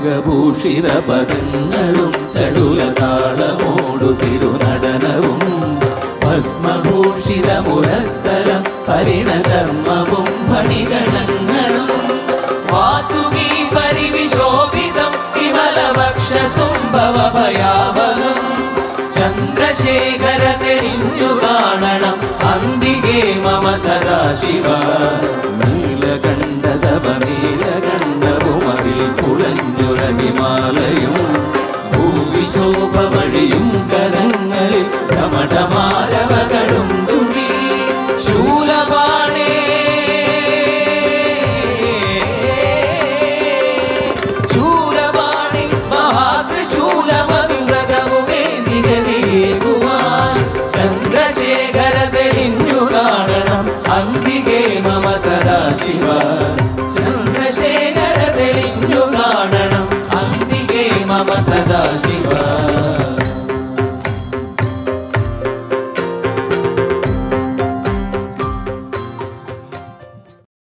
നാഗഭൂഷിത പദങ്ങളും ചടുലതാളമോടു തിരുനടനവും ഭസ്മഭൂഷിത മുരസ്ഥലം പരിണചർമ്മവും ഫണിഗണങ്ങളും വാസുകി പരിവിശോഭിതം വിമലവക്ഷസുംഭവഭയാവകം ചന്ദ്രശേഖര തെളിഞ്ഞു കാണണം അന്തികേ മമ സദാശിവ നീലകണ്ഠതപനീലകണ്ഠവുമതിൽ കുളഞ്ഞുര ഹിമാലയും ഭൂവിശോഭ വഴിയും കരങ്ങളിൽ ഭ്രമടമാരവകളും തുടി ശൂലപാണേ ശൂലപാണി മഹാത്രിശൂലമധുരകവുമേ നിഗതിയേകുവാൻ ചന്ദ്രശേഖര തെളിഞ്ഞു കാണണം അന്തികേ മമ സദാശിവ ചന്ദ്രശേഖര തെളിഞ്ഞു കാണണം അന്തികേ മമ സദാശിവ